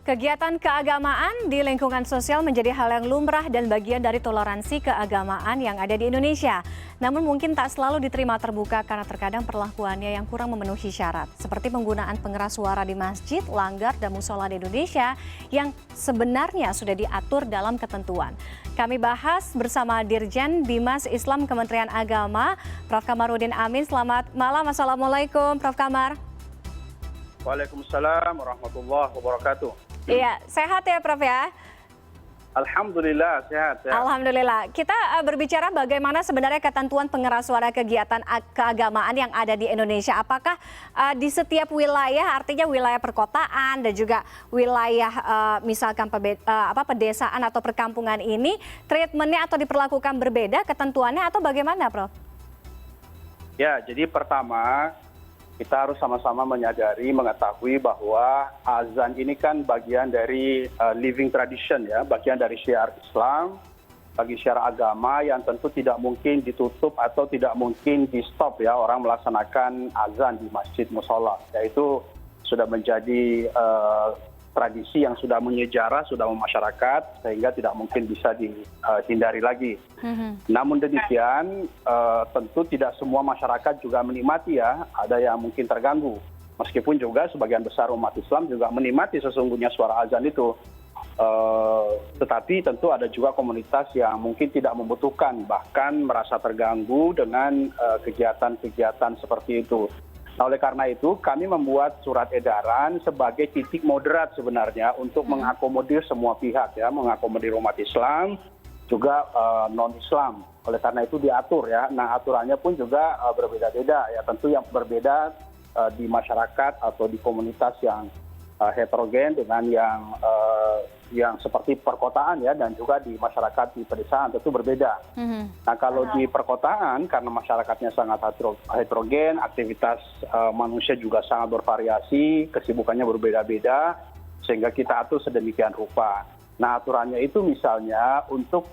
Kegiatan keagamaan di lingkungan sosial menjadi hal yang lumrah dan bagian dari toleransi keagamaan yang ada di Indonesia. Namun mungkin tak selalu diterima terbuka karena terkadang perlakuannya yang kurang memenuhi syarat. Seperti penggunaan pengeras suara di masjid, langgar, dan musola di Indonesia yang sebenarnya sudah diatur dalam ketentuan. Kami bahas bersama Dirjen Bimas Islam Kementerian Agama, Prof. Kamarudin Amin. Selamat malam, Assalamualaikum Prof. Kamar. Waalaikumsalam warahmatullahi wabarakatuh. Iya, sehat ya Prof ya? Alhamdulillah sehat. Alhamdulillah. Kita berbicara bagaimana sebenarnya ketentuan pengeras suara kegiatan keagamaan yang ada di Indonesia. Apakah di setiap wilayah, artinya wilayah perkotaan dan juga wilayah misalkan pedesaan atau perkampungan ini, treatmentnya atau diperlakukan berbeda ketentuannya atau bagaimana Prof? Ya, jadi pertama kita harus sama-sama menyadari, mengetahui bahwa azan ini kan bagian dari living tradition ya, bagian dari syiar Islam, bagi syiar agama yang tentu tidak mungkin ditutup atau tidak mungkin di stop ya orang melaksanakan azan di masjid musola. Yaitu sudah menjadi tradisi yang sudah menyejarah, sudah memasyarakat, sehingga tidak mungkin bisa dihindari lagi. Namun demikian, tentu tidak semua masyarakat juga menikmati ya, ada yang mungkin terganggu. Meskipun juga sebagian besar umat Islam juga menikmati sesungguhnya suara azan itu. Tetapi tentu ada juga komunitas yang mungkin tidak membutuhkan, bahkan merasa terganggu dengan kegiatan-kegiatan seperti itu. Nah, oleh karena itu kami membuat surat edaran sebagai titik moderat sebenarnya untuk mengakomodir semua pihak ya, mengakomodir umat Islam juga non-Islam. Oleh karena itu diatur ya. Nah, aturannya pun juga berbeda-beda ya, tentu yang berbeda di masyarakat atau di komunitas yang heterogen dengan yang seperti perkotaan ya, dan juga di masyarakat di pedesaan tentu berbeda. Nah, kalau di perkotaan karena masyarakatnya sangat heterogen, aktivitas manusia juga sangat bervariasi, kesibukannya berbeda-beda, sehingga kita atur sedemikian rupa. Nah, aturannya itu misalnya untuk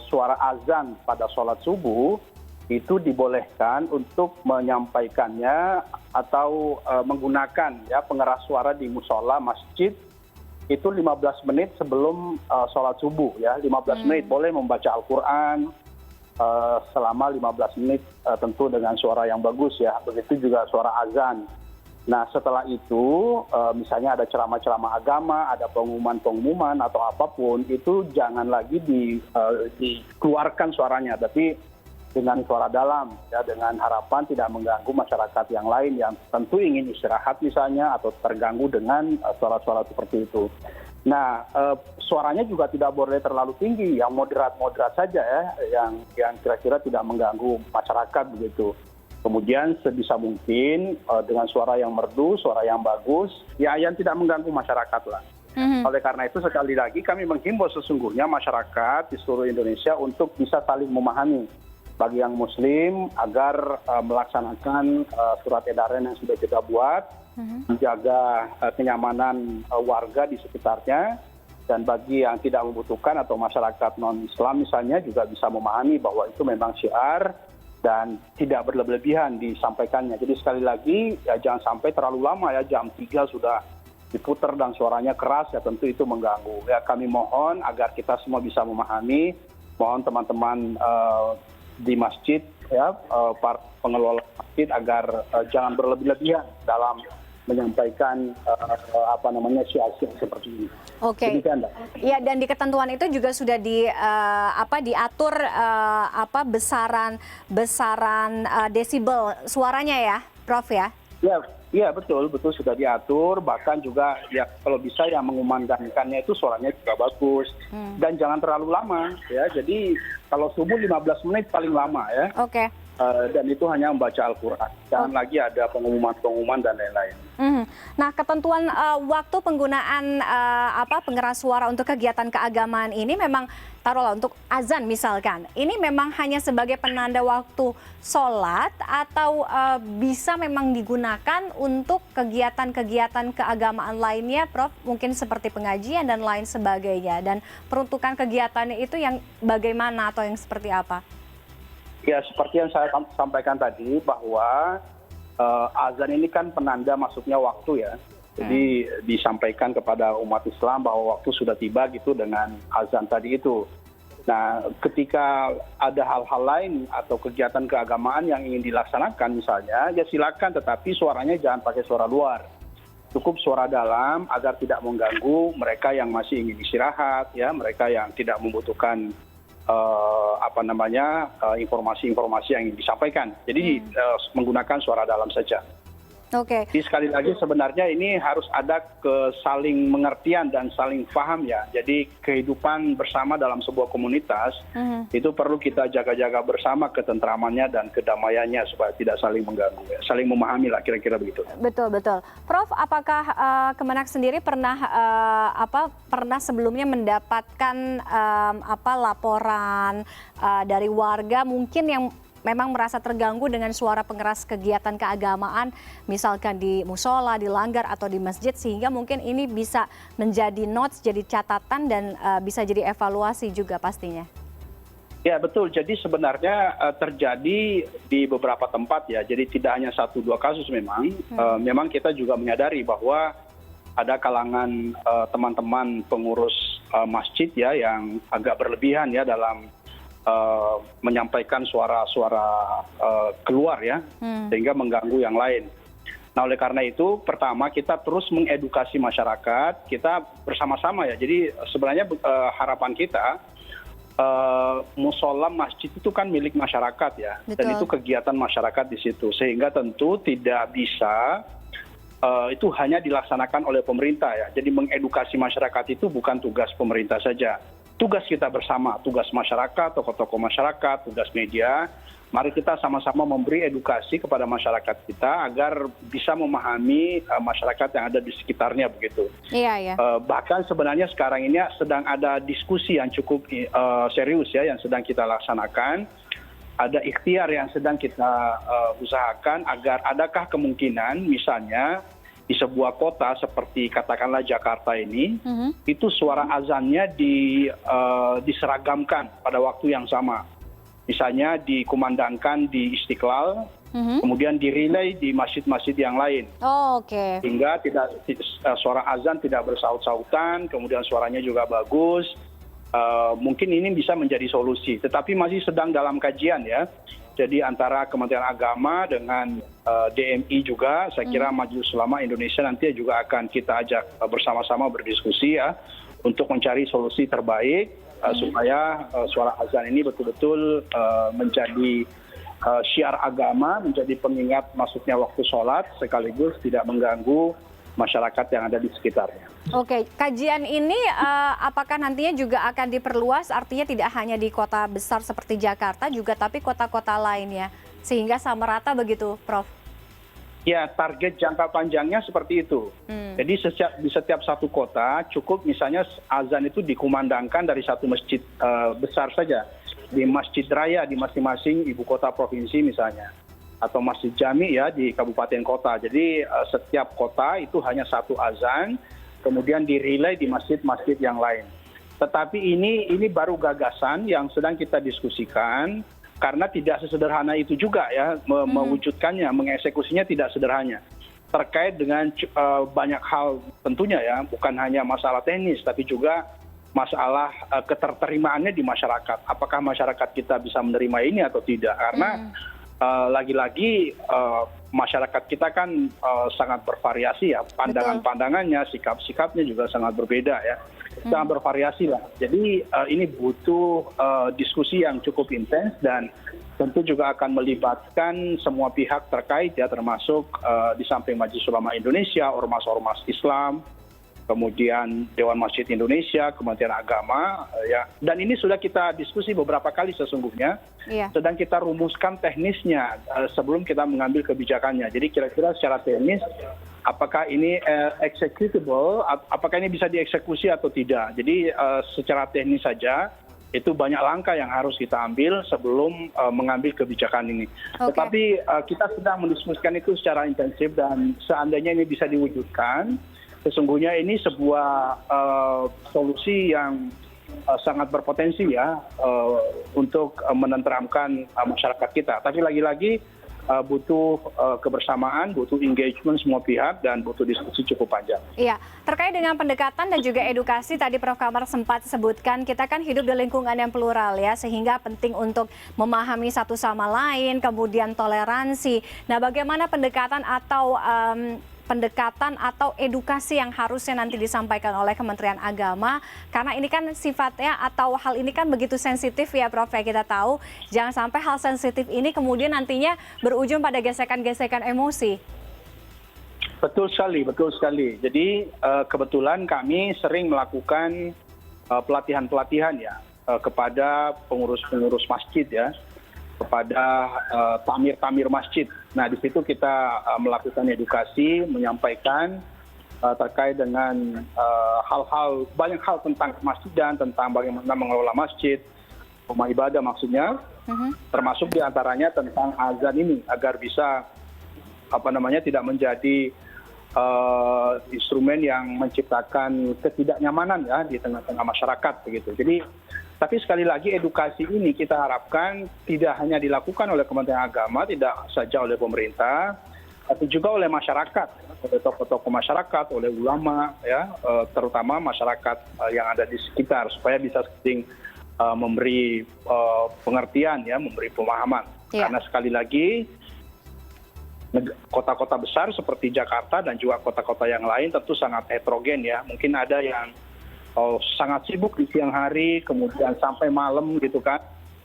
suara azan pada sholat subuh itu dibolehkan untuk menyampaikannya atau menggunakan ya pengeras suara di musola masjid itu 15 menit sebelum sholat subuh ya. 15 menit boleh membaca Al-Quran selama 15 menit tentu dengan suara yang bagus ya. Begitu juga suara azan. Nah, setelah itu misalnya ada ceramah-ceramah agama, ada pengumuman-pengumuman atau apapun, itu jangan lagi dikeluarkan suaranya, tapi dengan suara dalam ya, dengan harapan tidak mengganggu masyarakat yang lain yang tentu ingin istirahat misalnya atau terganggu dengan suara-suara seperti itu. Nah, suaranya juga tidak boleh terlalu tinggi, yang moderat-moderat saja ya, yang kira-kira tidak mengganggu masyarakat begitu. Kemudian sebisa mungkin dengan suara yang merdu, suara yang bagus, ya yang tidak mengganggu masyarakat lah. Oleh karena itu sekali lagi kami menghimbau sesungguhnya masyarakat di seluruh Indonesia untuk bisa saling memahami bagi yang muslim agar melaksanakan surat edaran yang sudah kita buat, menjaga kenyamanan warga di sekitarnya, dan bagi yang tidak membutuhkan atau masyarakat non-Islam misalnya juga bisa memahami bahwa itu memang syiar dan tidak berlebihan disampaikannya. Jadi sekali lagi ya jangan sampai terlalu lama ya, jam 3 sudah diputar dan suaranya keras ya, tentu itu mengganggu. Ya, kami mohon agar kita semua bisa memahami, mohon teman-teman di masjid ya, para pengelola masjid agar jangan berlebih-lebihan dalam menyampaikan syiar-syiar seperti ini. Oke. Ya, dan di ketentuan itu juga sudah diatur besaran desibel suaranya ya, Prof ya? Ya, betul sudah diatur, bahkan juga ya kalau bisa yang mengumandangkannya itu suaranya juga bagus dan jangan terlalu lama ya. Jadi kalau subuh 15 menit paling lama ya. Oke. Dan itu hanya membaca Al-Quran. Jangan lagi ada pengumuman-pengumuman dan lain-lain. Nah, ketentuan waktu penggunaan pengeras suara untuk kegiatan keagamaan ini memang taruhlah untuk azan misalkan. Ini memang hanya sebagai penanda waktu sholat atau bisa memang digunakan untuk kegiatan-kegiatan keagamaan lainnya, Prof? Mungkin seperti pengajian dan lain sebagainya. Dan peruntukan kegiatannya itu yang bagaimana atau yang seperti apa? Ya, seperti yang saya sampaikan tadi bahwa azan ini kan penanda masuknya waktu ya. Jadi disampaikan kepada umat Islam bahwa waktu sudah tiba gitu dengan azan tadi itu. Nah, ketika ada hal-hal lain atau kegiatan keagamaan yang ingin dilaksanakan misalnya, ya silakan, tetapi suaranya jangan pakai suara luar. Cukup suara dalam agar tidak mengganggu mereka yang masih ingin istirahat, ya, mereka yang tidak membutuhkan informasi-informasi yang ingin disampaikan. Jadi menggunakan suara dalam saja. Oke. Jadi sekali lagi sebenarnya ini harus ada saling mengertian dan saling paham ya. Jadi kehidupan bersama dalam sebuah komunitas itu perlu kita jaga-jaga bersama ketentramannya dan kedamaiannya supaya tidak saling mengganggu, ya. Saling memahami lah kira-kira begitu. Betul, betul. Prof, apakah Kemenak sendiri pernah sebelumnya mendapatkan laporan dari warga mungkin yang memang merasa terganggu dengan suara pengeras kegiatan keagamaan, misalkan di musola, di langgar, atau di masjid, sehingga mungkin ini bisa menjadi notes, jadi catatan, dan bisa jadi evaluasi juga pastinya? Ya betul, jadi sebenarnya terjadi di beberapa tempat ya, jadi tidak hanya 1-2 kasus memang. Memang kita juga menyadari bahwa ada kalangan teman-teman pengurus masjid ya yang agak berlebihan ya dalam menyampaikan suara-suara keluar ya, sehingga mengganggu yang lain. Nah oleh karena itu pertama kita terus mengedukasi masyarakat, kita bersama-sama ya. Jadi sebenarnya harapan kita musola masjid itu kan milik masyarakat ya. Betul. Dan itu kegiatan masyarakat di situ, sehingga tentu tidak bisa itu hanya dilaksanakan oleh pemerintah ya. Jadi mengedukasi masyarakat itu bukan tugas pemerintah saja. Tugas kita bersama, tugas masyarakat, tokoh-tokoh masyarakat, tugas media. Mari kita sama-sama memberi edukasi kepada masyarakat kita agar bisa memahami masyarakat yang ada di sekitarnya begitu. Iya, iya. Bahkan sebenarnya sekarang ini sedang ada diskusi yang cukup serius ya yang sedang kita laksanakan. Ada ikhtiar yang sedang kita usahakan agar adakah kemungkinan misalnya di sebuah kota seperti katakanlah Jakarta ini, itu suara azannya diseragamkan pada waktu yang sama. Misalnya dikumandangkan di Istiqlal, kemudian dirilai di masjid-masjid yang lain. Oh, oke. Hingga suara azan tidak bersaut-sautan, kemudian suaranya juga bagus. Mungkin ini bisa menjadi solusi, tetapi masih sedang dalam kajian ya. Jadi antara Kementerian Agama dengan DMI juga, saya kira Majelis Ulama Indonesia nanti juga akan kita ajak bersama-sama berdiskusi ya untuk mencari solusi terbaik supaya suara azan ini betul-betul menjadi syiar agama, menjadi pengingat masuknya waktu sholat sekaligus tidak mengganggu masyarakat yang ada di sekitarnya. Oke, kajian ini apakah nantinya juga akan diperluas, artinya tidak hanya di kota besar seperti Jakarta juga, tapi kota-kota lainnya, sehingga sama rata begitu, Prof? Ya, target jangka panjangnya seperti itu. Jadi di setiap satu kota cukup misalnya azan itu dikumandangkan dari satu masjid besar saja, di masjid raya di masing-masing ibu kota provinsi misalnya, atau masjid jami ya di kabupaten kota. Jadi setiap kota itu hanya satu azan, kemudian dirilai di masjid-masjid yang lain. Tetapi ini baru gagasan yang sedang kita diskusikan, karena tidak sesederhana itu juga ya mewujudkannya, mengeksekusinya tidak sederhana. Terkait dengan banyak hal tentunya ya, bukan hanya masalah teknis, tapi juga masalah keterterimaannya di masyarakat. Apakah masyarakat kita bisa menerima ini atau tidak? Karena lagi-lagi masyarakat kita kan sangat bervariasi ya, pandangan-pandangannya, sikap-sikapnya juga sangat berbeda ya, sangat bervariasi lah. Jadi ini butuh diskusi yang cukup intens dan tentu juga akan melibatkan semua pihak terkait ya, termasuk di samping Majelis Ulama Indonesia, ormas-ormas Islam, kemudian Dewan Masjid Indonesia, Kementerian Agama, ya. Dan ini sudah kita diskusi beberapa kali sesungguhnya, sedang kita rumuskan teknisnya sebelum kita mengambil kebijakannya. Jadi kira-kira secara teknis, apakah ini executable, apakah ini bisa dieksekusi atau tidak. Jadi secara teknis saja, itu banyak langkah yang harus kita ambil sebelum mengambil kebijakan ini. Tetapi kita sedang mendiskusikan itu secara intensif, dan seandainya ini bisa diwujudkan, sesungguhnya ini sebuah solusi yang sangat berpotensi ya untuk menenteramkan masyarakat kita. Tapi lagi-lagi butuh kebersamaan, butuh engagement semua pihak, dan butuh diskusi cukup panjang. Iya, terkait dengan pendekatan dan juga edukasi, tadi Prof. Kamar sempat sebutkan, kita kan hidup di lingkungan yang plural ya, sehingga penting untuk memahami satu sama lain, kemudian toleransi. Nah, bagaimana pendekatan atau edukasi yang harusnya nanti disampaikan oleh Kementerian Agama, karena ini kan sifatnya atau hal ini kan begitu sensitif ya Prof, ya kita tahu jangan sampai hal sensitif ini kemudian nantinya berujung pada gesekan-gesekan emosi. Betul sekali, betul sekali. Jadi kebetulan kami sering melakukan pelatihan-pelatihan ya kepada pengurus-pengurus masjid ya, kepada tamir-tamir masjid. Nah, di situ kita melakukan edukasi, menyampaikan terkait dengan banyak hal tentang masjidan, tentang bagaimana mengelola masjid, rumah ibadah maksudnya, termasuk diantaranya tentang azan ini agar bisa tidak menjadi instrumen yang menciptakan ketidaknyamanan ya di tengah-tengah masyarakat begitu. Jadi tapi sekali lagi edukasi ini kita harapkan tidak hanya dilakukan oleh Kementerian Agama, tidak saja oleh pemerintah, tapi juga oleh masyarakat, oleh tokoh-tokoh masyarakat, oleh ulama, ya, terutama masyarakat yang ada di sekitar, supaya bisa saling memberi pengertian, ya, memberi pemahaman. Yeah. Karena sekali lagi kota-kota besar seperti Jakarta dan juga kota-kota yang lain tentu sangat heterogen, ya. Mungkin ada yang sangat sibuk di siang hari, kemudian sampai malam gitu kan.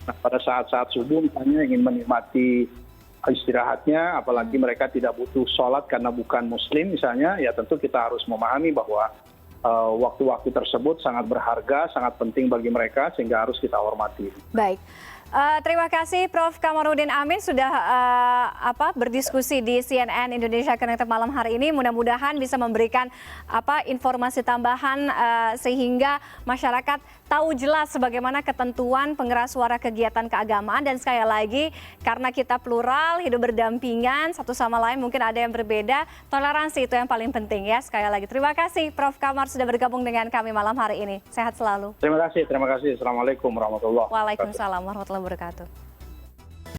Nah, pada saat-saat subuh misalnya ingin menikmati istirahatnya, apalagi mereka tidak butuh sholat karena bukan muslim misalnya, ya tentu kita harus memahami bahwa waktu-waktu tersebut sangat berharga, sangat penting bagi mereka, sehingga harus kita hormati. Baik. Terima kasih Prof. Kamarudin Amin sudah berdiskusi di CNN Indonesia Connected malam hari ini. Mudah-mudahan bisa memberikan informasi tambahan sehingga masyarakat tahu jelas bagaimana ketentuan pengeras suara kegiatan keagamaan, dan sekali lagi karena kita plural, hidup berdampingan satu sama lain, mungkin ada yang berbeda, toleransi itu yang paling penting ya. Sekali lagi terima kasih Prof. Kamar sudah bergabung dengan kami malam hari ini. Sehat selalu. Terima kasih. Assalamualaikum warahmatullahi wabarakatuh. Waalaikumsalam warahmatullahi wabarakatuh.